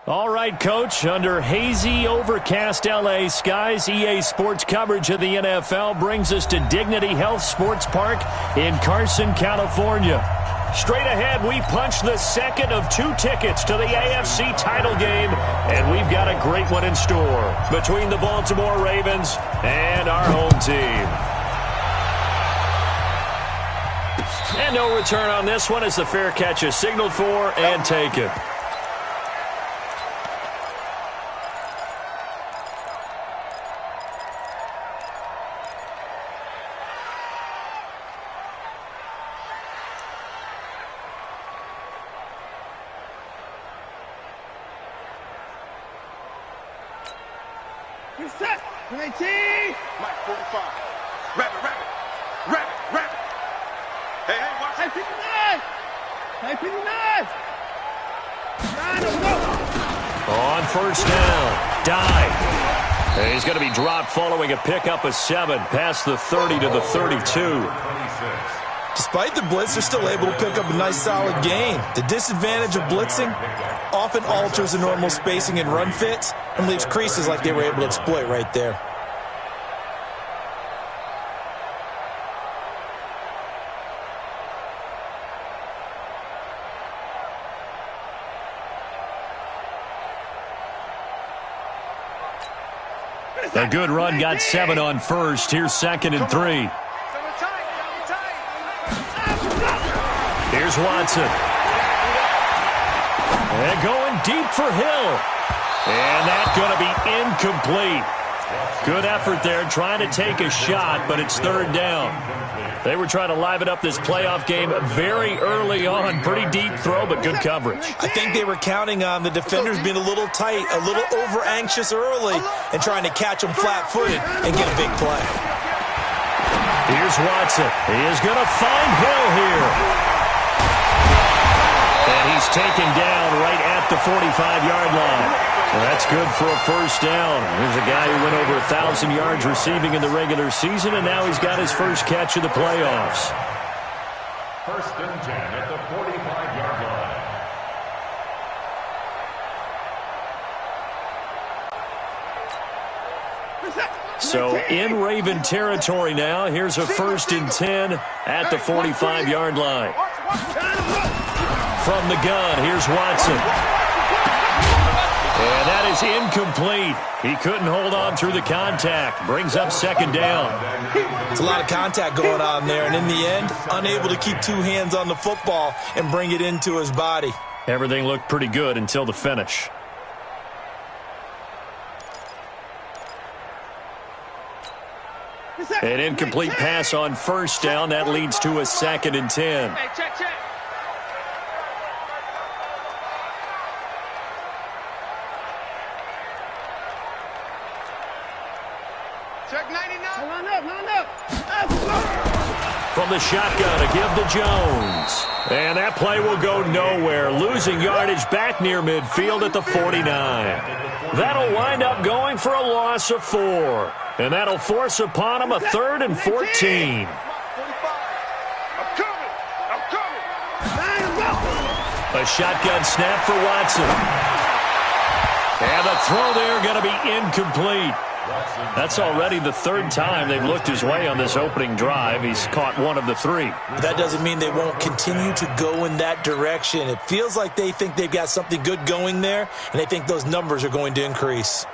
All right, Coach, under hazy, overcast L.A. skies, EA Sports coverage of the NFL brings us to Dignity Health Sports Park in Carson, California. Straight ahead, we punch the second of 2 tickets to the AFC title game, and we've got a great one in store between the Baltimore Ravens and our home team. And no return on this one as the fair catch is signaled for and taken. Set. 19. Mike 45. Rabbit. Hey, watch it. 59. On first down, dive. He's going to be dropped following a pickup of 7 past the 30 to the 32. Despite the blitz, they're still able to pick up a nice solid gain. The disadvantage of blitzing often alters the normal spacing and run fits and leaves creases like they were able to exploit right there. A good run got 7 on first. Here's 2nd and 3. Here's Watson. And going deep for Hill. And that's going to be incomplete. Good effort there trying to take a shot, but it's 3rd down. They were trying to liven up this playoff game very early on. Pretty deep throw, but good coverage. I think they were counting on the defenders being a little tight, a little over-anxious early, and trying to catch them flat-footed and get a big play. Here's Watson. He is going to find Hill here. And he's taken down right at the 45-yard line. Well, that's good for a first down. Here's a guy who went over 1,000 yards receiving in the regular season, and now he's got his first catch of the playoffs. 1st and 10 at the 45-yard line. So in Raven territory now. Here's a 1st and 10 at the 45-yard line. From the gun, here's Watson. And that is incomplete. He couldn't hold on through the contact. Brings up 2nd down. It's a lot of contact going on there, and in the end, unable to keep 2 hands on the football and bring it into his body. Everything looked pretty good until the finish. An incomplete pass on first down. That leads to a 2nd and 10. Hey, check. Check 99. Line up. From the shotgun, a give to Jones. And that play will go nowhere. Losing yardage back near midfield at the 49. That'll wind up going for a loss of 4. And that'll force upon him a 3rd and 14. I'm coming. A shotgun snap for Watson. And the throw there going to be incomplete. That's already the 3rd time they've looked his way on this opening drive. He's caught 1 of the 3. That doesn't mean they won't continue to go in that direction. It feels like they think they've got something good going there, and they think those numbers are going to increase.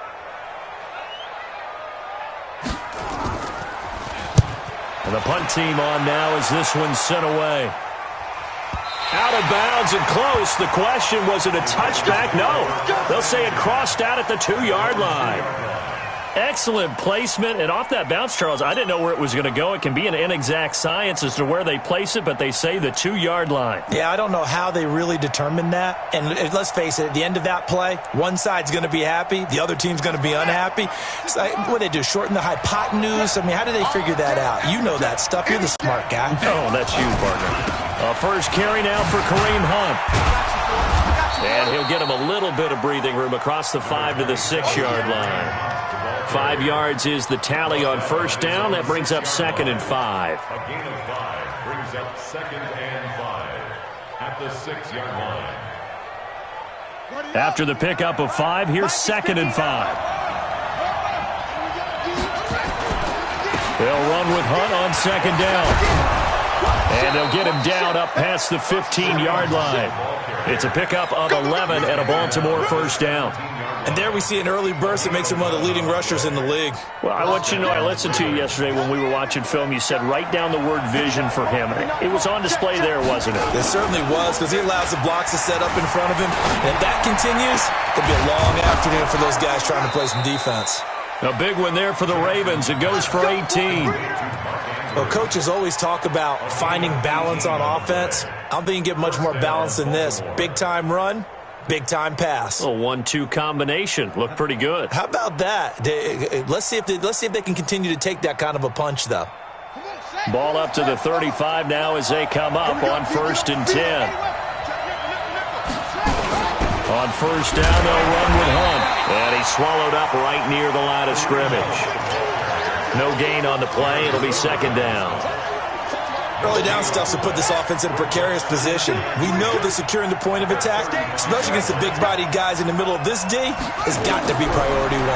And the punt team on now as this one's sent away. Out of bounds and close. The question, was it a touchback? No. They'll say it crossed out at the 2-yard line. Excellent placement, and off that bounce, Charles, I didn't know where it was going to go. It can be an inexact science as to where they place it, but they say the 2-yard line. Yeah, I don't know how they really determined that. And let's face it, at the end of that play, one side's going to be happy, the other team's going to be unhappy. It's like, what do they do, shorten the hypotenuse? I mean, how do they figure that out? You know that stuff. You're the smart guy. Oh, that's you, partner. First carry now for Kareem Hunt. And he'll get him a little bit of breathing room across the 5 to the 6-yard line. 5 yards is the tally on first down. That brings up 2nd and 5. A gain of 5 brings up 2nd and 5 at the 6-yard line. After the pickup of 5, here's 2nd and 5. They'll run with Hunt on 2nd down. And they'll get him down up past the 15-yard line. It's a pickup of 11 and a Baltimore first down. And there we see an early burst that makes him one of the leading rushers in the league. Well, I want you to know, I listened to you yesterday when we were watching film. You said write down the word vision for him. It was on display there, wasn't it? It certainly was, because he allows the blocks to set up in front of him. And if that continues, it'll be a long afternoon for those guys trying to play some defense. A big one there for the Ravens. It goes for 18. Well, coaches always talk about finding balance on offense. I don't think you get much more balance than this. Big-time run, big-time pass. A 1-2 combination. Looked pretty good. How about that? Let's see if they can continue to take that kind of a punch, though. Ball up to the 35 now as they come up on 1st and 10. On 1st down, they'll run with Hunt. And he's swallowed up right near the line of scrimmage. No gain on the play. It'll be 2nd down. Early down stuff to put this offense in a precarious position. We know that securing the point of attack, especially against the big-bodied guys in the middle of this D, has got to be priority 1.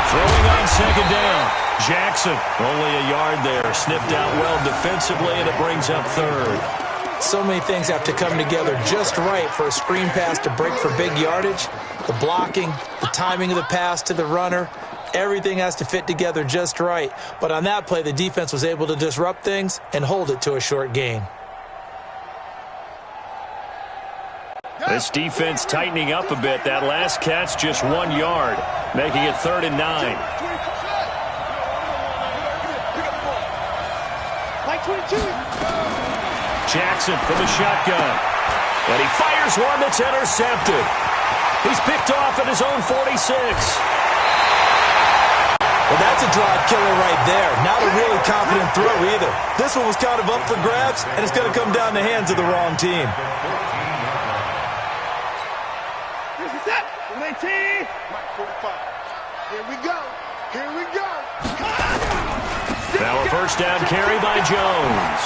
Throwing on 2nd down. Jackson, only a yard there. Sniffed out well defensively, and it brings up 3rd. So many things have to come together just right for a screen pass to break for big yardage. The blocking, the timing of the pass to the runner, everything has to fit together just right. But on that play, the defense was able to disrupt things and hold it to a short gain. This defense tightening up a bit. That last catch just 1 yard, making it 3rd and 9. Jackson from the shotgun. And he fires one that's intercepted. He's picked off at his own 46. Well, that's a drive killer right there. Not a really confident throw either. This one was kind of up for grabs, and it's going to come down the hands of the wrong team. This is it. 18. Mike 45. Here we go. Here we go. Now a 1st down carry by Jones.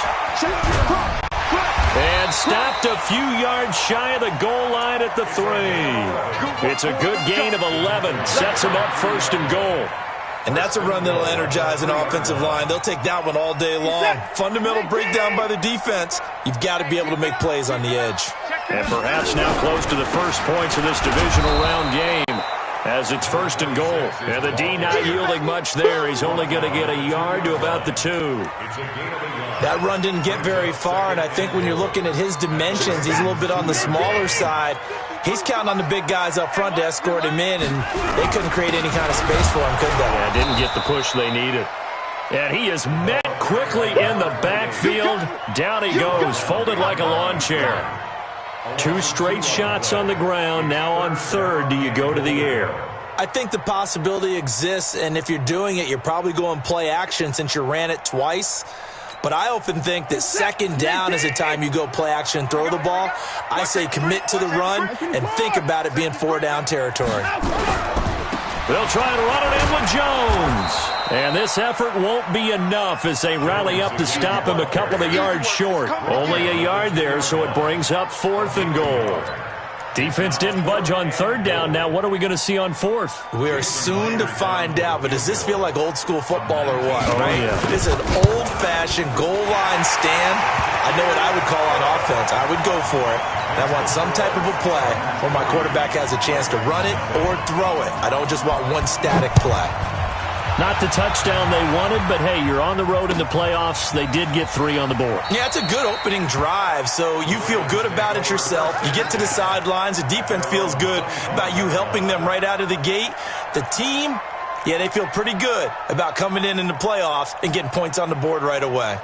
And stopped a few yards shy of the goal line at the 3. It's a good gain of 11. Sets him up 1st and goal. And that's a run that'll energize an offensive line. They'll take that one all day long. Fundamental breakdown by the defense. You've got to be able to make plays on the edge. And perhaps now close to the first points of this divisional round game as it's 1st and goal. And the D not yielding much there. He's only going to get a yard to about the 2. That run didn't get very far, and I think when you're looking at his dimensions, he's a little bit on the smaller side. He's counting on the big guys up front to escort him in, and they couldn't create any kind of space for him, could they? Yeah, didn't get the push they needed. And he is met quickly in the backfield. Down he goes, folded like a lawn chair. 2 straight shots on the ground. Now on 3rd, do you go to the air? I think the possibility exists, and if you're doing it, you're probably going play action since you ran it twice. But I often think that 2nd down is the time you go play action and throw the ball. I say commit to the run and think about it being 4-down territory. They'll try and run it in with Jones. And this effort won't be enough as they rally up to stop him a couple of yards short. Only a yard there, so it brings up 4th and goal. Defense didn't budge on 3rd down. Now what are we going to see on 4th? We are soon to find out, but does this feel like old school football or what? Oh, right? Yeah. It's an old-fashioned goal line stand. I know what I would call on offense. I would go for it. I want some type of a play where my quarterback has a chance to run it or throw it. I don't just want one static play. Not the touchdown they wanted, but hey, you're on the road in the playoffs. They did get 3 on the board. Yeah, it's a good opening drive, so you feel good about it yourself. You get to the sidelines. The defense feels good about you helping them right out of the gate. The team, yeah, they feel pretty good about coming in the playoffs and getting points on the board right away.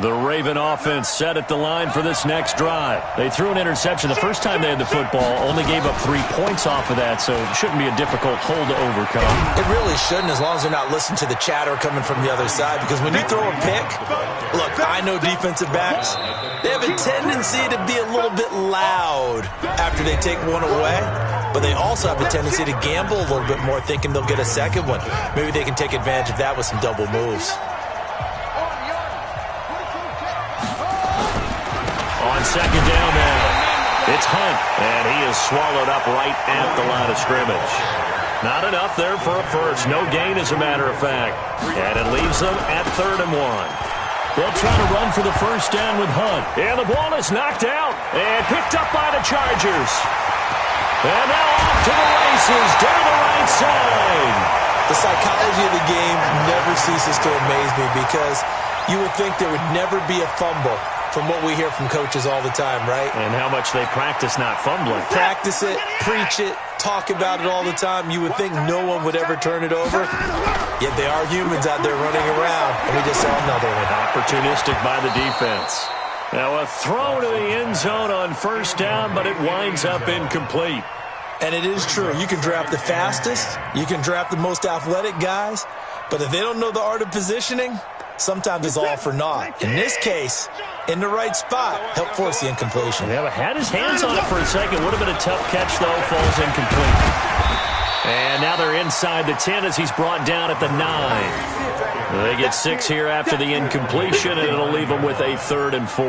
The Raven offense set at the line for this next drive. They threw an interception the first time they had the football, only gave up 3 points off of that, so it shouldn't be a difficult hole to overcome. It really shouldn't, as long as they're not listening to the chatter coming from the other side, because when you throw a pick, look, I know defensive backs, they have a tendency to be a little bit loud after they take one away, but they also have a tendency to gamble a little bit more, thinking they'll get a second one. Maybe they can take advantage of that with some double moves. second down now. It's Hunt, and he is swallowed up right at the line of scrimmage. Not enough there for a first. No gain, as a matter of fact. And it leaves them at 3rd and 1. They'll try to run for the first down with Hunt. And the ball is knocked out and picked up by the Chargers. And now off to the races down the right side. The psychology of the game never ceases to amaze me because you would think there would never be a fumble from what we hear from coaches all the time, right? And how much they practice not fumbling. Practice it, preach it, talk about it all the time. You would think no one would ever turn it over. Yet they are humans out there running around, and we just saw another one. Opportunistic by the defense. Now a throw to the end zone on first down, but it winds up incomplete. And it is true. You can draft the fastest. You can draft the most athletic guys. But if they don't know the art of positioning, sometimes it's all for naught. In this case, in the right spot, helped force the incompletion. Yeah, but had his hands on it for a second. Would have been a tough catch, though. Falls incomplete. And now they're inside the 10 as he's brought down at the 9. They get 6 here after the incompletion, and it'll leave them with a 3rd and 4.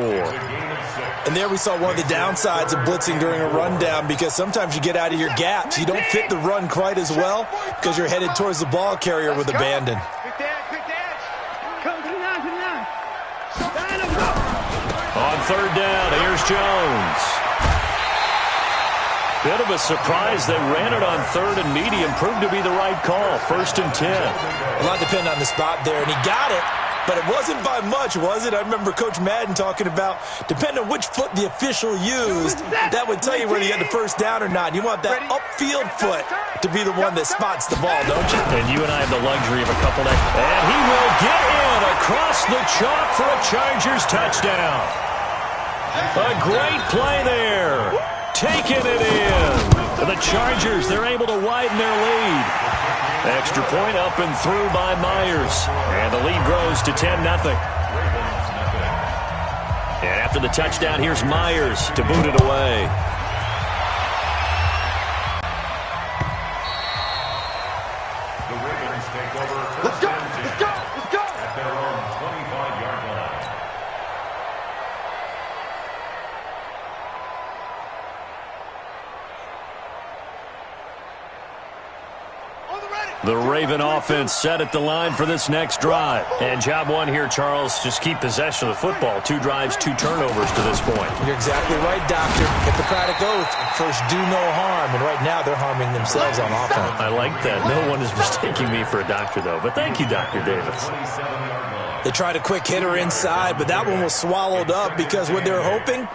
And there we saw one of the downsides of blitzing during a rundown because sometimes you get out of your gaps. You don't fit the run quite as well because you're headed towards the ball carrier with abandon. On 3rd down, here's Jones. Bit of a surprise. They ran it on 3rd and medium. Proved to be the right call. 1st and 10. A lot depended on the spot there, and he got it. But it wasn't by much, was it? I remember Coach Madden talking about, depending on which foot the official used, that would tell you whether you got the first down or not. You want that upfield foot to be the one that spots the ball, don't you? And you and I have the luxury of a couple that. And he will get in across the chalk for a Chargers touchdown. A great play there. Taking it in. The Chargers, they're able to widen their lead. Extra point up and through by Myers. And the lead grows to 10-0. And after the touchdown, here's Myers to boot it away. The Ravens take over. Let's go! Let's go! Let's go! At their own 25-yard line. The Raven offense set at the line for this next drive. And job one here, Charles, just keep possession of the football. 2 drives, 2 turnovers to this point. You're exactly right, Doctor. Hippocratic oath. First, do no harm. And right now, they're harming themselves on offense. I like that. No one is mistaking me for a doctor, though. But thank you, Dr. Davis. They tried a quick hitter inside, but that one was swallowed up because what they're hoping,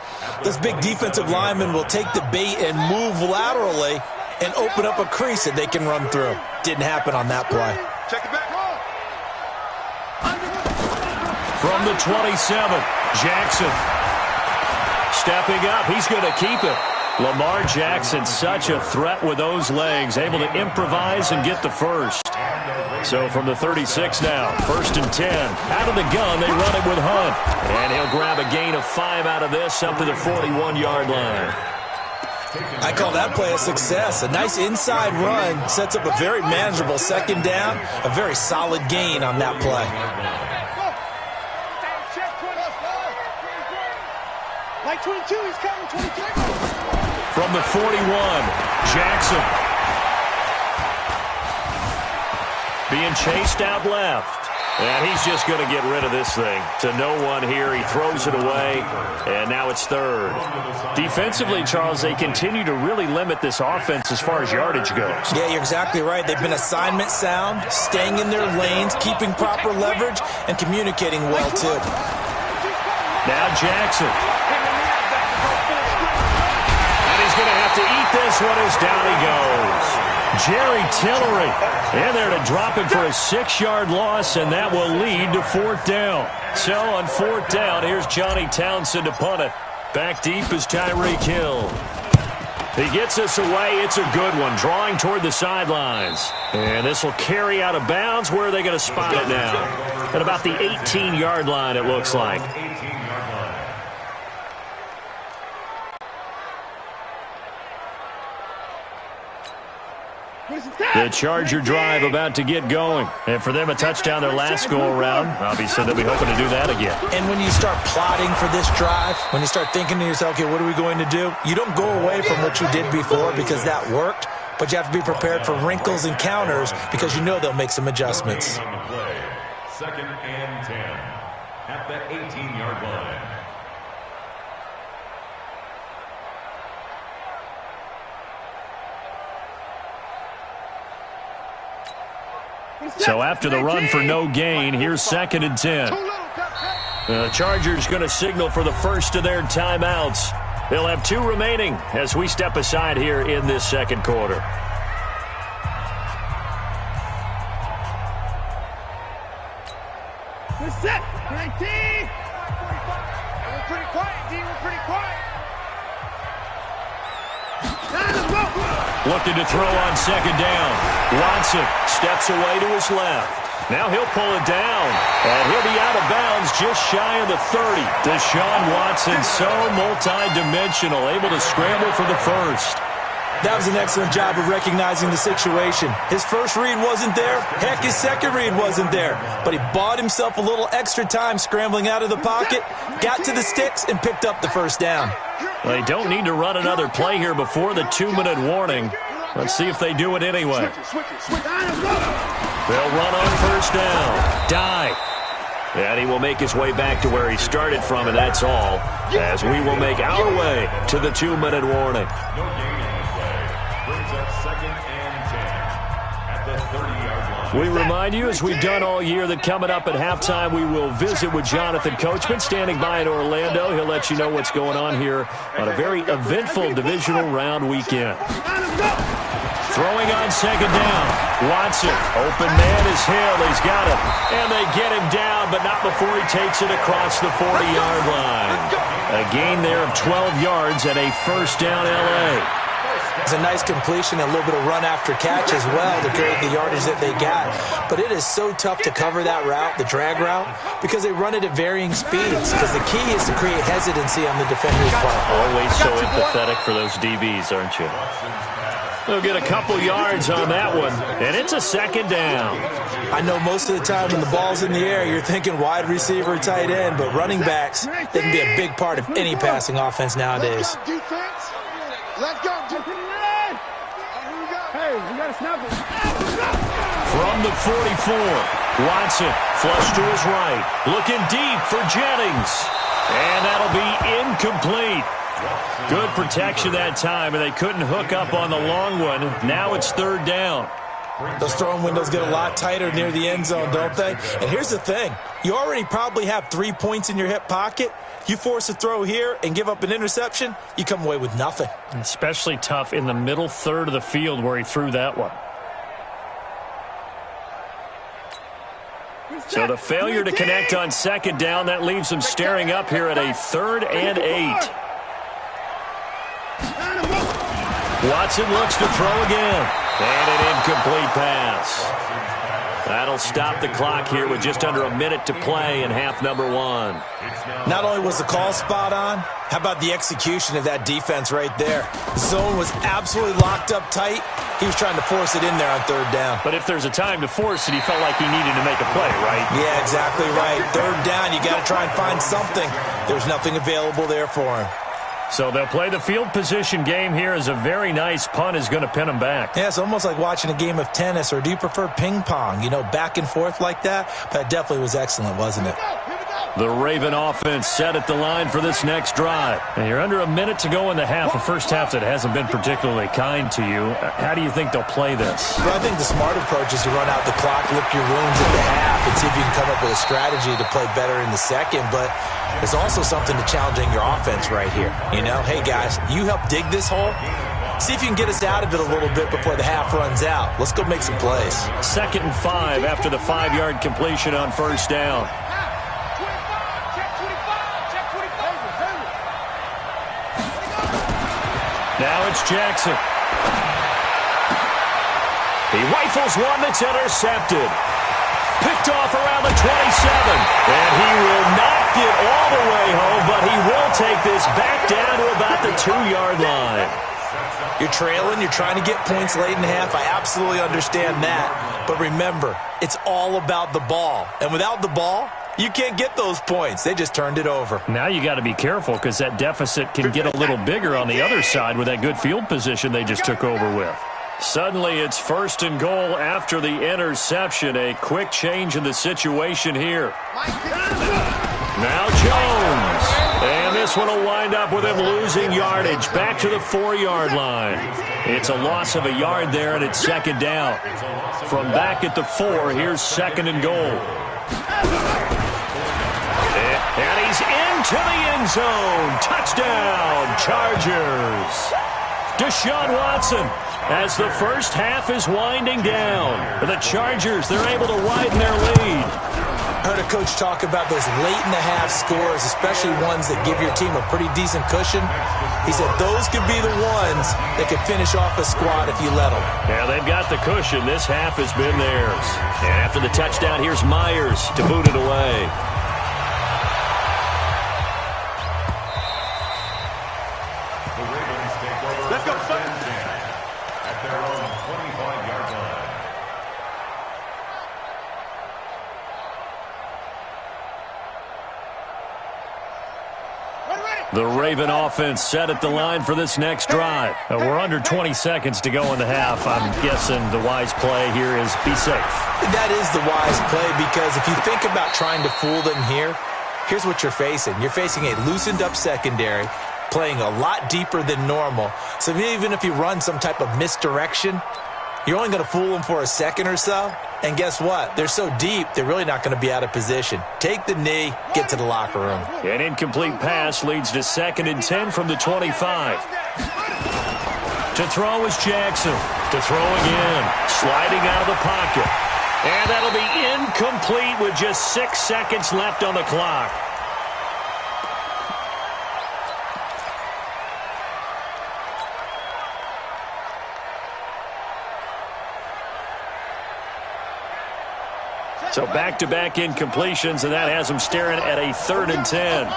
this big defensive lineman will take the bait and move laterally and open up a crease that they can run through. Didn't happen on that play. Check it back. From the 27, Jackson. Stepping up, he's going to keep it. Lamar Jackson, such a threat with those legs, able to improvise and get the first. So from the 36 now, 1st and 10. Out of the gun, they run it with Hunt. And he'll grab a gain of 5 out of this up to the 41-yard line. I call that play a success. A nice inside run sets up a very manageable 2nd down. A very solid gain on that play. Like 22, he's coming, 22. From the 41, Jackson. Being chased out left. And he's just going to get rid of this thing. To no one here. He throws it away. And now it's 3rd. Defensively, Charles, they continue to really limit this offense as far as yardage goes. Yeah, you're exactly right. They've been assignment sound, staying in their lanes, keeping proper leverage, and communicating well, too. Now Jackson. And he's going to have to eat this one as down he goes. Jerry Tillery in there to drop it for a 6-yard loss, and that will lead to 4th down. So on 4th down, here's Johnny Townsend to punt it. Back deep is Tyreek Hill. He gets us away. It's a good one, drawing toward the sidelines. And this will carry out of bounds. Where are they going to spot it now? At about the 18-yard line, it looks like. The Charger drive about to get going. And for them, a touchdown their last go-around. Obviously, they'll be hoping to do that again. And when you start plotting for this drive, when you start thinking to yourself, okay, what are we going to do? You don't go away from what you did before because that worked, but you have to be prepared for wrinkles and counters because you know they'll make some adjustments. Second and 10 at the 18-yard line. So after the run for no gain, here's second and 10. The Chargers going to signal for the first of their timeouts. They'll have 2 remaining as we step aside here in this second quarter. We're set. 19. We're pretty quiet, D. We're pretty quiet. Looking to throw on second down. Watson steps away to his left. Now he'll pull it down, and he'll be out of bounds just shy of the 30. Deshaun Watson, so multi-dimensional, able to scramble for the first. That was an excellent job of recognizing the situation. His first read wasn't there. Heck, his second read wasn't there. But he bought himself a little extra time scrambling out of the pocket, got to the sticks, and picked up the first down. Well, they don't need to run another play here before the 2-minute warning. Let's see if they do it anyway. They'll run on first down. Dive. And he will make his way back to where he started from, and that's all, as we will make our way to the 2-minute warning. No gain on the play. Brings up second and 10 at the 30-yard line. We remind you, as we've done all year, that coming up at halftime, we will visit with Jonathan Coachman, standing by in Orlando. He'll let you know what's going on here on a very eventful divisional round weekend. Throwing on second down. Watson, open man is Hill. He's got it. And they get him down, but not before he takes it across the 40-yard line. A gain there of 12 yards and a first down L.A. It's a nice completion and a little bit of run after catch as well to create the yardage that they got. But it is so tough to cover that route, the drag route, because they run it at varying speeds. Because the key is to create hesitancy on the defender's part. Always so empathetic for those DBs, aren't you? They'll get a couple yards on that one, and it's a second down. I know most of the time when the ball's in the air, you're thinking wide receiver, tight end, but running backs, they can be a big part of any passing offense nowadays. Let's go. Hey, we got to snap it. From the 44, Watson flush to his right, looking deep for Jennings, and that'll be incomplete. Good protection that time, and they couldn't hook up on the long one. Now it's third down. Those throwing windows get a lot tighter near the end zone, don't they? And here's the thing. You already probably have 3 points in your hip pocket. You force a throw here and give up an interception, you come away with nothing. Especially tough in the middle third of the field where he threw that one. So the failure to connect on second down, that leaves them staring up here at a 3rd and 8. Watson looks to throw again. And an incomplete pass. That'll stop the clock here with just under a minute to play in half number 1. Not only was the call spot on, how about the execution of that defense right there? The zone was absolutely locked up tight. He was trying to force it in there on third down. But if there's a time to force it, he felt like he needed to make a play, right? Yeah, exactly right. Third down, you got to try and find something. There's nothing available there for him. So they'll play the field position game here as a very nice punt is going to pin them back. Yeah, it's almost like watching a game of tennis, or do you prefer ping pong? You know, back and forth like that? That definitely was excellent, wasn't it? The Raven offense set at the line for this next drive. And you're under a minute to go in the half, a first half that hasn't been particularly kind to you. How do you think they'll play this? Well, I think the smart approach is to run out the clock, lick your wounds at the half, and see if you can come up with a strategy to play better in the second. But there's also something to challenging your offense right here. You know, hey, guys, you help dig this hole. See if you can get us out of it a little bit before the half runs out. Let's go make some plays. 2nd and 5 after the 5-yard completion on first down. Now it's Jackson. He rifles one that's intercepted. Picked off around the 27. And he will not get all the way home, but he will take this back down to about the 2-yard line. You're trailing. You're trying to get points late in the half. I absolutely understand that. But remember, it's all about the ball. And without the ball, you can't get those points. They just turned it over. Now you got to be careful because that deficit can get a little bigger on the other side with that good field position they just took over with. Suddenly it's 1st and goal after the interception. A quick change in the situation here. Now Jones. And this one will wind up with him losing yardage. Back to the 4-yard line. It's a loss of a yard there, and it's 2nd down. From back at the 4, here's 2nd and goal. And he's into the end zone. Touchdown, Chargers. Deshaun Watson, as the first half is winding down. The Chargers, they're able to widen their lead. I heard a coach talk about those late-in-the-half scores, especially ones that give your team a pretty decent cushion. He said those could be the ones that could finish off a squad if you let them. Yeah, they've got the cushion. This half has been theirs. And after the touchdown, here's Myers to boot it away. Let's go, son. At their own 25-yard line. The Raven offense set at the line for this next drive. We're under 20 seconds to go in the half. I'm guessing the wise play here is be safe. That is the wise play because if you think about trying to fool them here, here's what you're facing. You're facing a loosened-up secondary, playing a lot deeper than normal. So even if you run some type of misdirection, you're only going to fool them for a second or so. And guess what? They're so deep, they're really not going to be out of position. Take the knee, get to the locker room. An incomplete pass leads to 2nd and 10 from the 25. To throw is Jackson. To throw again. Sliding out of the pocket. And that'll be incomplete with just 6 seconds left on the clock. So back-to-back incompletions, and that has him staring at a 3rd and 10.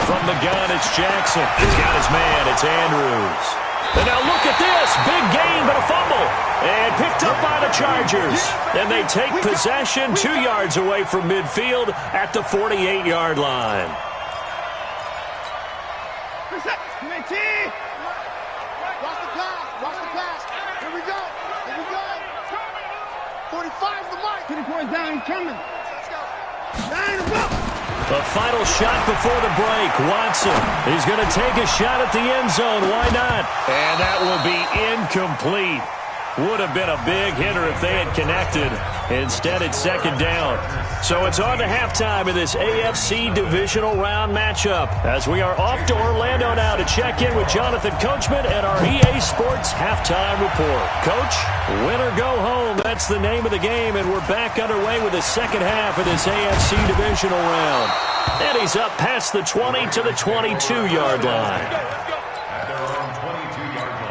From the gun, it's Jackson. He's got his man. It's Andrews. And now look at this. Big gain, but a fumble. And picked up by the Chargers. And they take possession 2 yards away from midfield at the 48-yard line. Watch the pass. Here we go. 45 the mic. 24 down, he's coming. Let's go. The final shot before the break. Watson, he's going to take a shot at the end zone. Why not? And that will be incomplete. Would have been a big hitter if they had connected. Instead, it's 2nd down. So it's on to halftime in this AFC divisional round matchup as we are off to Orlando now to check in with Jonathan Coachman and our EA Sports halftime report. Coach, win or go home, that's the name of the game, and we're back underway with the second half of this AFC divisional round. And he's up past the 20 to the 22-yard line. At their own 22-yard line.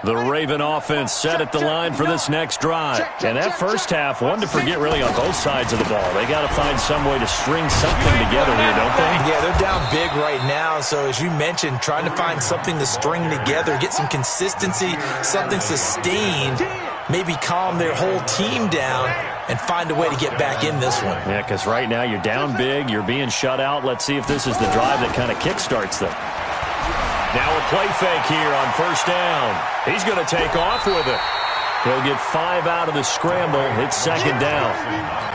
The Raven offense set at the line for this next drive. And that first half, one to forget really on both sides of the ball. They got to find some way to string something together here, don't they? Yeah, they're down big right now. So as you mentioned, trying to find something to string together, get some consistency, something sustained, maybe calm their whole team down and find a way to get back in this one. Yeah, because right now you're down big, you're being shut out. Let's see if this is the drive that kind of kickstarts them. Now a play fake here on first down. He's going to take off with it. He'll get 5 out of the scramble. It's 2nd down.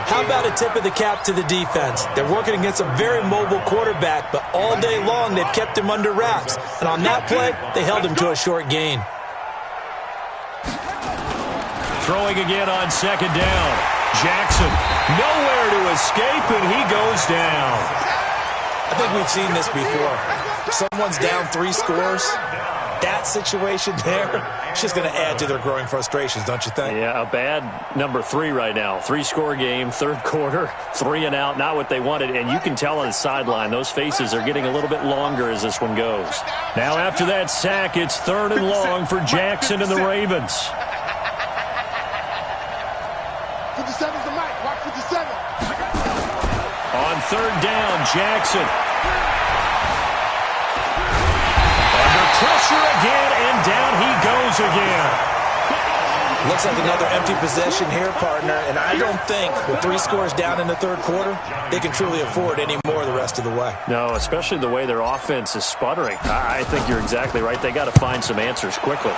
How about a tip of the cap to the defense? They're working against a very mobile quarterback, but all day long they've kept him under wraps. And on that play, they held him to a short gain. Throwing again on 2nd down. Jackson, nowhere to escape, and he goes down. I think we've seen this before. Someone's down 3 scores. that situation there, it's just going to add to their growing frustrations, don't you think? Yeah, a bad number 3 right now. 3-score game, third quarter, 3 and out, not what they wanted. And you can tell on the sideline, those faces are getting a little bit longer as this one goes. Now after that sack, it's 3rd and long for Jackson and the Ravens. 57's the mic. Watch 57. On 3rd down, Jackson. Under pressure again, and down he goes again. Looks like another empty possession here, partner, and I don't think with 3 scores down in the third quarter, they can truly afford any more the rest of the way. No, especially the way their offense is sputtering. I think you're exactly right. They got to find some answers quickly.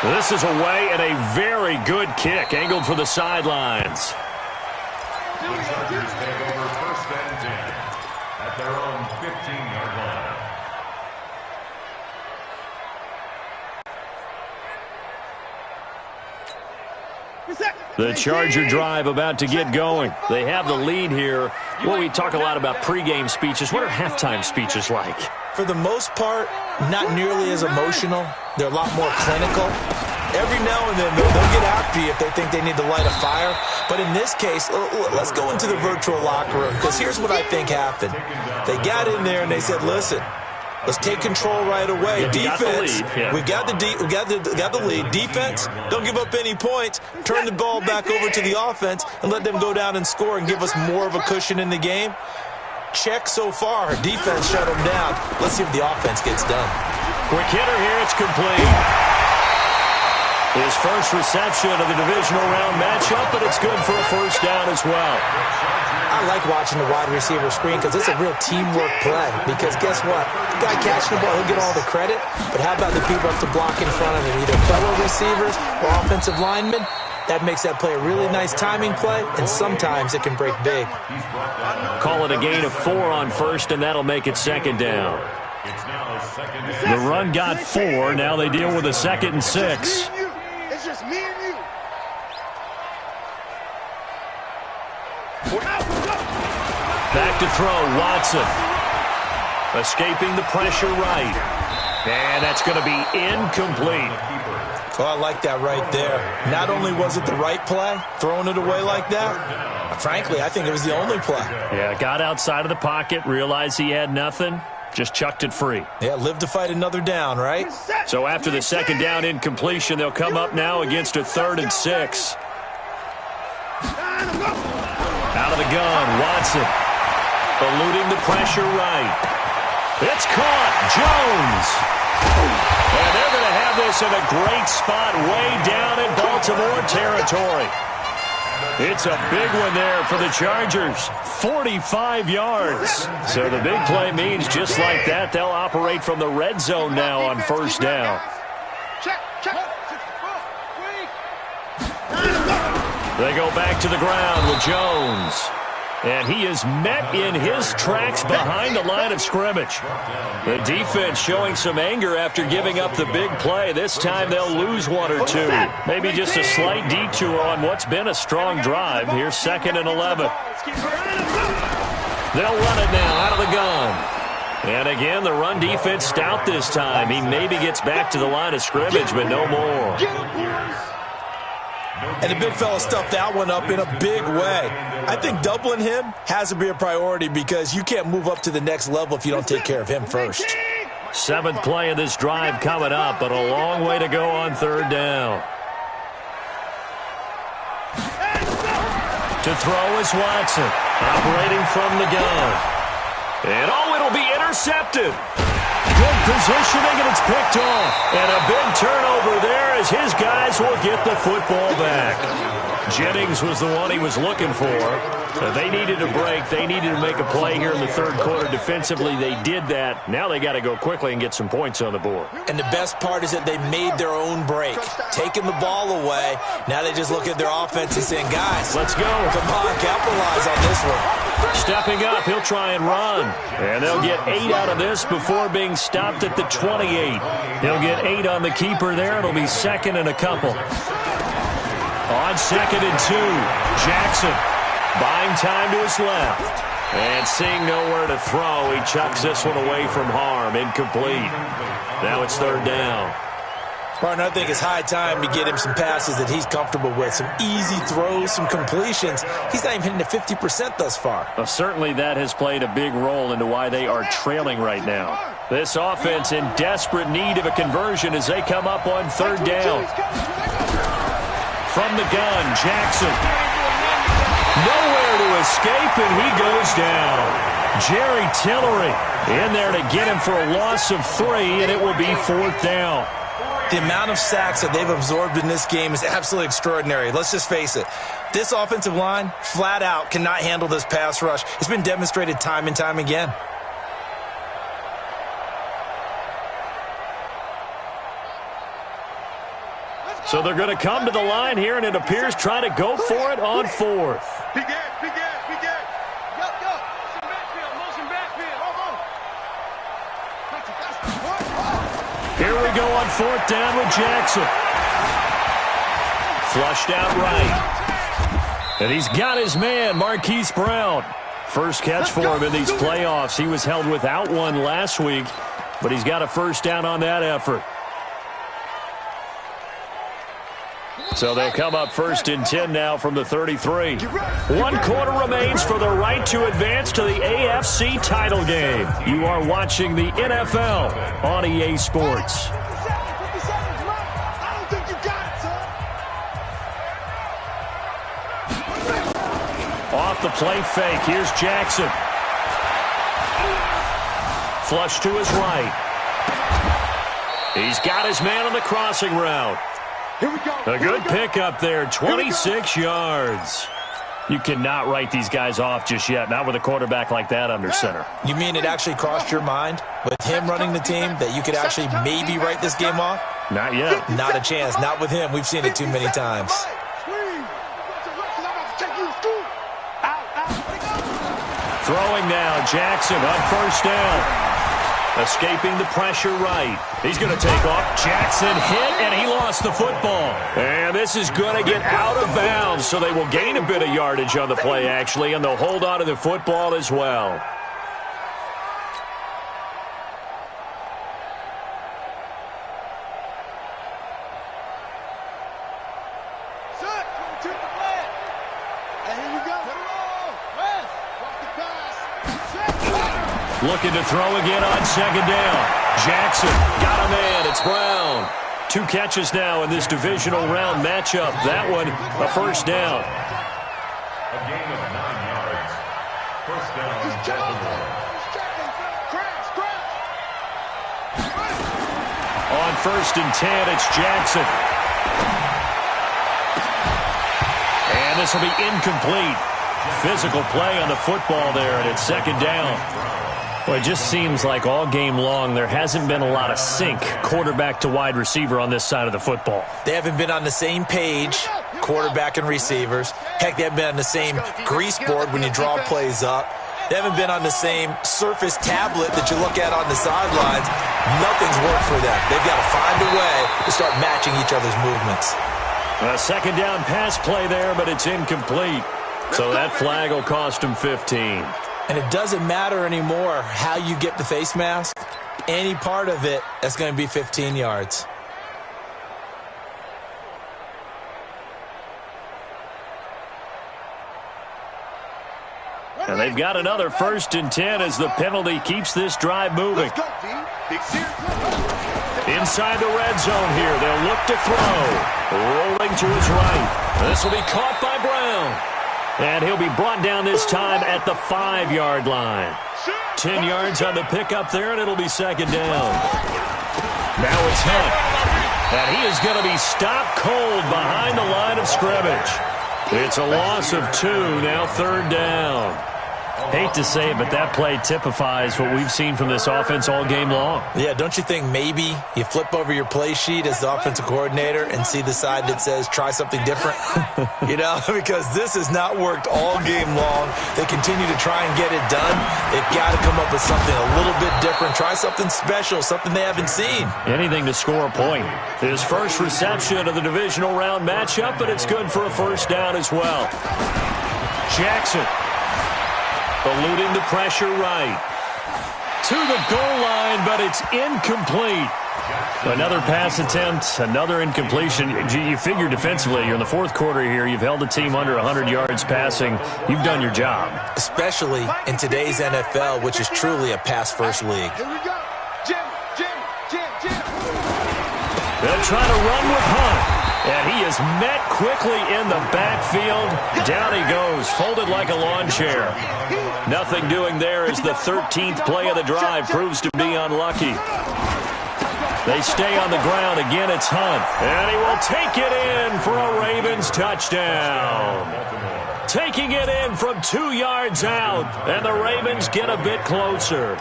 This is away and a very good kick, angled for the sidelines. The Chargers take over 1st and 10 at their own 15-yard line. The Charger drive about to get going. They have the lead here. Well, we talk a lot about pregame speeches. What are halftime speeches like? For the most part, not nearly as emotional. They're a lot more clinical. Every now and then, they'll get after you if they think they need to light a fire. But in this case, let's go into the virtual locker room, because here's what I think happened. They got in there and they said, listen, let's take control right away. Yeah, defense, we got the lead. Defense, don't give up any points. Turn the ball back over to the offense and let them go down and score and give us more of a cushion in the game. Check so far. Defense shut them down. Let's see if the offense gets done. Quick hitter here. It's complete. His first reception of the divisional round matchup, but it's good for a 1st down as well. I like watching the wide receiver screen because it's a real teamwork play. Because guess what? The guy catching the ball, he'll get all the credit. But how about the people up to block in front of him, either fellow receivers or offensive linemen? That makes that play a really nice timing play, and sometimes it can break big. Call it a gain of 4 on 1st, and that'll make it 2nd down. The run got 4. Now they deal with a 2nd and 6. It's just me and you. Back to throw, Watson. Escaping the pressure right. And that's going to be incomplete. Oh, I like that right there. Not only was it the right play, throwing it away like that, frankly, I think it was the only play. Yeah, got outside of the pocket, realized he had nothing, just chucked it free. Yeah, live to fight another down, right? So after the 2nd down incompletion, they'll come up now against a 3rd and 6. Out of the gun, Watson. Eluding the pressure right. It's caught. Jones. And they're going to have this in a great spot way down in Baltimore territory. It's a big one there for the Chargers. 45 yards. So the big play means just like that, they'll operate from the red zone now on 1st down. They go back to the ground with Jones. And he is met in his tracks behind the line of scrimmage. The defense showing some anger after giving up the big play. This time they'll lose 1 or 2. Maybe just a slight detour on what's been a strong drive. Here's 2nd and 11. They'll run it now out of the gun. And again, the run defense stout this time. He maybe gets back to the line of scrimmage, but no more. And the big fella stuffed that one up in a big way. I think doubling him has to be a priority because you can't move up to the next level if you don't take care of him first. 7th play of this drive coming up, but a long way to go on 3rd down. To throw is Watson, operating from the gun. And it'll be intercepted. Good positioning, and it's picked off. And a big turnover there as his guys will get the football back. Jennings was the one he was looking for. They needed a break. They needed to make a play here in the 3rd quarter defensively. They did that. Now they got to go quickly and get some points on the board. And the best part is that they made their own break, taking the ball away. Now they just look at their offense and saying, guys, let's go. Come on, capitalize on this one. Stepping up, he'll try and run. And they'll get 8 out of this before being stopped at the 28. He'll get 8 on the keeper there. It'll be 2nd and a couple. On 2nd and 2, Jackson buying time to his left. And seeing nowhere to throw, he chucks this one away from harm. Incomplete. Now it's third down. Partner, I think it's high time to get him some passes that he's comfortable with. Some easy throws, some completions. He's not even hitting the 50% thus far. Well, certainly that has played a big role into why they are trailing right now. This offense in desperate need of a conversion as they come up on third down. From the gun, Jackson. Nowhere to escape, and he goes down. Jerry Tillery in there to get him for a loss of 3, and it will be fourth down. The amount of sacks that they've absorbed in this game is absolutely extraordinary. Let's just face it. This offensive line, flat out, cannot handle this pass rush. It's been demonstrated time and time again. So they're going to come to the line here, and it appears try to go for it on fourth. Big Ed. Go. Motion backfield. Here we go on fourth down with Jackson. Flushed out right. And he's got his man, Marquise Brown. First catch for him in these playoffs. He was held without one last week, but he's got a first down on that effort. So they'll come up first and 10 now from the 33. 1 quarter remains for the right to advance to the AFC title game. You are watching the NFL on EA Sports. Off the play fake, here's Jackson. Flush to his right. He's got his man on the crossing route. A good pickup there, 26 yards. You cannot write these guys off just yet, not with a quarterback like that under center. You mean it actually crossed your mind with him running the team that you could actually maybe write this game off? Not yet. Not a chance. Not with him. We've seen it too many times. Throwing now, Jackson on first down. Escaping the pressure right. He's going to take off. Jackson hit, and he lost the football. And this is going to get out of bounds, so they will gain a bit of yardage on the play, actually, and they'll hold on to the football as well. Looking to throw again on second down. Jackson got a man. It's Brown. 2 catches now in this divisional round matchup. That one, a first down. A gain of 9 yards. First down, Baltimore. On first and 10, it's Jackson. And this will be incomplete. Physical play on the football there, and it's second down. Well, it just seems like all game long there hasn't been a lot of sync quarterback to wide receiver on this side of the football. They haven't been on the same page, quarterback and receivers. Heck, they haven't been on the same grease board when you draw plays up. They haven't been on the same surface tablet that you look at on the sidelines. Nothing's worked for them. They've got to find a way to start matching each other's movements. A second down pass play there, but it's incomplete. So that flag will cost him 15. And it doesn't matter anymore how you get the face mask. Any part of it, that's going to be 15 yards. And they've got another first and 10 as the penalty keeps this drive moving. Inside the red zone here, they'll look to throw. Rolling to his right. This will be caught by Brown. And he'll be brought down this time at the 5-yard line. 10 yards on the pickup there, and it'll be second down. Now it's Hunt. And he is going to be stopped cold behind the line of scrimmage. It's a loss of 2, now third down. Hate to say it, but that play typifies what we've seen from this offense all game long. Yeah, don't you think maybe you flip over your play sheet as the offensive coordinator and see the side that says try something different? You know, because this has not worked all game long. They continue to try and get it done. They've got to come up with something a little bit different. Try something special, something they haven't seen. Anything to score a point. His first reception of the divisional round matchup, but it's good for a first down as well. Jackson. eluding the pressure right. To the goal line, but it's incomplete. Another pass attempt, another incompletion. You figure defensively, you're in the fourth quarter here. You've held the team under 100 yards passing. You've done your job. Especially in today's NFL, which is truly a pass-first league. Here we go. Jim. They'll try to run with Hunt. And he is met quickly in the backfield. Down he goes, folded like a lawn chair. Nothing doing there as the 13th play of the drive proves to be unlucky. They stay on the ground. Again, it's Hunt. And he will take it in for a Ravens touchdown. Taking it in from 2 yards out. And the Ravens get a bit closer.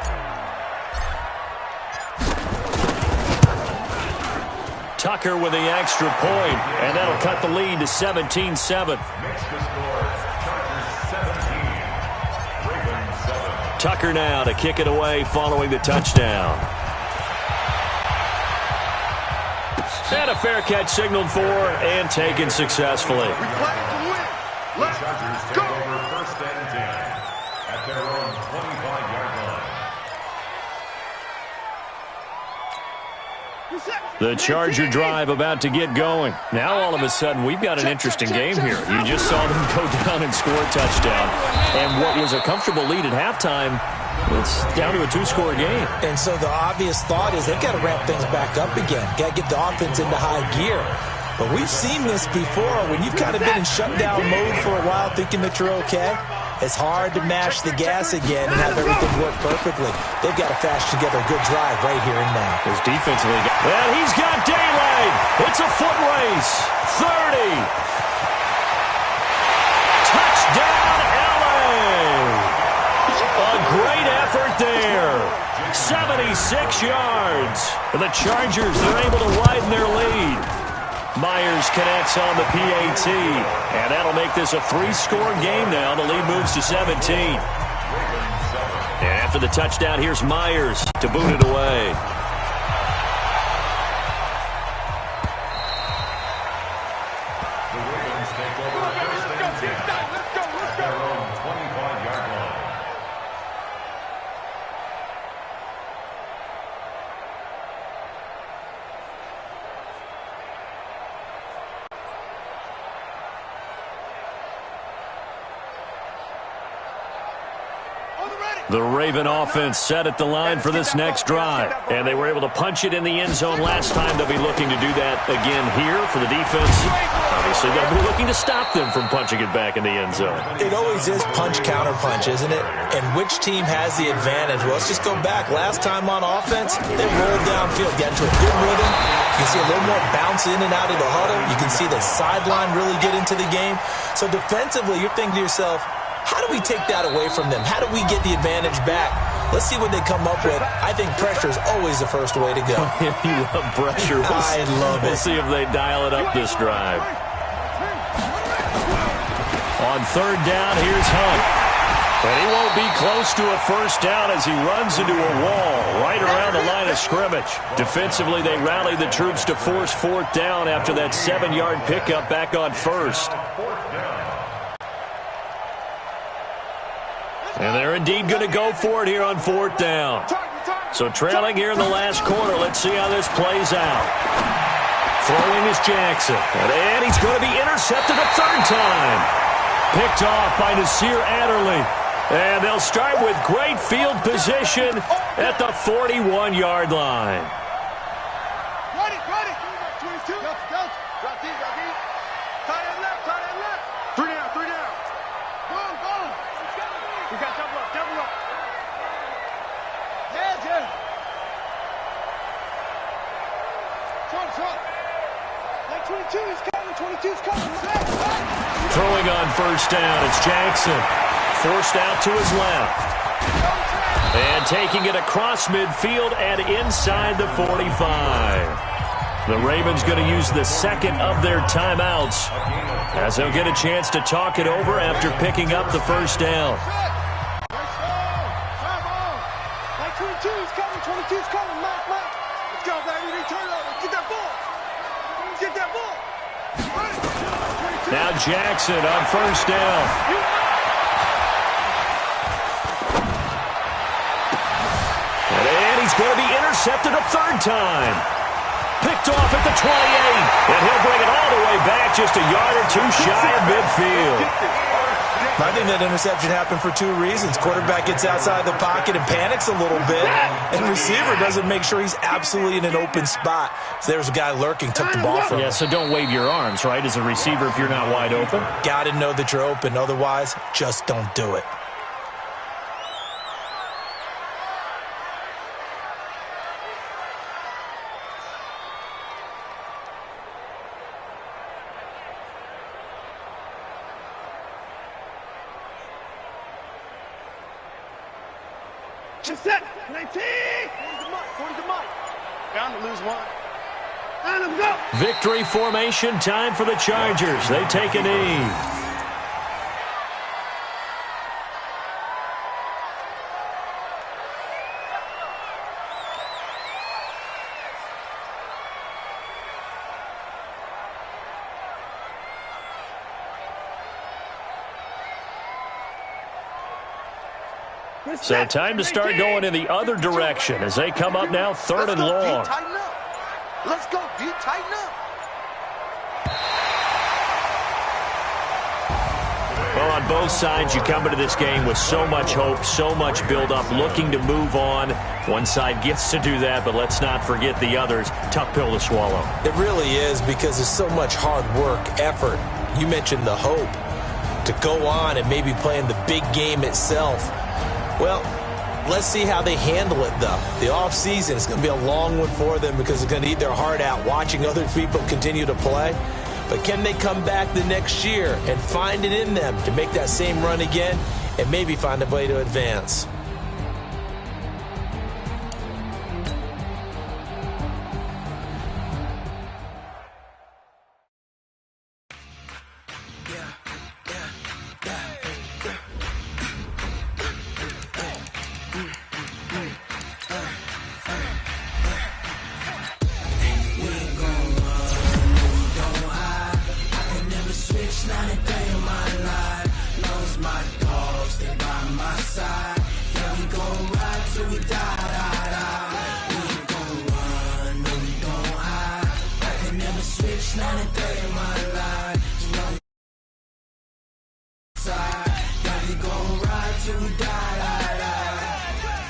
Tucker with the extra point, and that'll cut the lead to 17-7. Tucker now to kick it away following the touchdown. And a fair catch signaled for and taken successfully. We play to win. Let's go. First and 10 at their own 25-yard line. The Charger drive about to get going. Now all of a sudden we've got an interesting game here. You just saw them go down and score a touchdown. And what was a comfortable lead at halftime, it's down to a 2-score game. And so the obvious thought is they've got to ramp things back up again. Got to get the offense into high gear. But we've seen this before. When you've kind of been in shutdown mode for a while thinking that you're okay, it's hard to mash the gas again and have everything work perfectly. They've got to flash together a good drive right here and now. His defensively, and he's got daylight. It's a foot race. 30. Touchdown, LA. A great effort there. 76 yards. The Chargers, they're able to widen their lead. Myers connects on the PAT, and that'll make this a 3-score game now. The lead moves to 17. And after the touchdown, here's Myers to boot it away. The Ravens take over first and 10 at their own 25-yard line. The Raven offense set at the line for this next drive. And they were able to punch it in the end zone last time. They'll be looking to do that again here for the defense. Obviously, they'll be looking to stop them from punching it back in the end zone. It always is punch-counter-punch, isn't it? And which team has the advantage? Well, let's just go back. Last time on offense, they rolled downfield, got into a good rhythm. You can see a little more bounce in and out of the huddle. You can see the sideline really get into the game. So defensively, you're thinking to yourself, how do we take that away from them? How do we get the advantage back? Let's see what they come up with. I think pressure is always the first way to go. You love pressure. I love it. We'll see if they dial it up this drive. On third down, here's Hunt. And he won't be close to a first down as he runs into a wall right around the line of scrimmage. Defensively, they rally the troops to force fourth down after that 7-yard pickup back on first. And they're indeed going to go for it here on fourth down. So trailing here in the last quarter, let's see how this plays out. Throwing is Jackson. And he's going to be intercepted a third time. Picked off by Nasir Adderley. And they'll start with great field position at the 41-yard line. Ready. 22. Coach. Drop deep. Tight end left. Three down. Go. We got double up. Yeah. Short. Like 22's coming. Throwing on first down, it's Jackson. Forced out to his left. And taking it across midfield and inside the 45. The Ravens going to use the second of their timeouts as they'll get a chance to talk it over after picking up the first down. Like 22's coming. Mike. Let's go, baby. Return over. Get that ball. Now Jackson on first down. intercepted a third time. Picked off at the 28, and he'll bring it all the way back just a yard or two shy of midfield. I think that interception happened for two reasons. Quarterback gets outside the pocket and panics a little bit, and receiver doesn't make sure he's absolutely in an open spot. So there's a guy lurking, took the ball from him. Yeah, so don't wave your arms, right, as a receiver if you're not wide open. Got to know that you're open. Otherwise, just don't do it. Set. 19. 40 to Mike. Bound to lose one. And him go. Victory formation time for the Chargers. They take a knee. So time to start going in the other direction as they come up now 3rd and long. Let's go, D. Tighten up. Well, on both sides, you come into this game with so much hope, so much build-up, looking to move on. One side gets to do that, but let's not forget the others. Tough pill to swallow. It really is, because there's so much hard work, effort. You mentioned the hope to go on and maybe play in the big game itself. Well, let's see how they handle it, though. The offseason is going to be a long one for them because they're going to eat their heart out watching other people continue to play. But can they come back the next year and find it in them to make that same run again and maybe find a way to advance?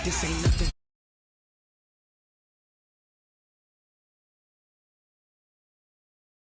This ain't nothing.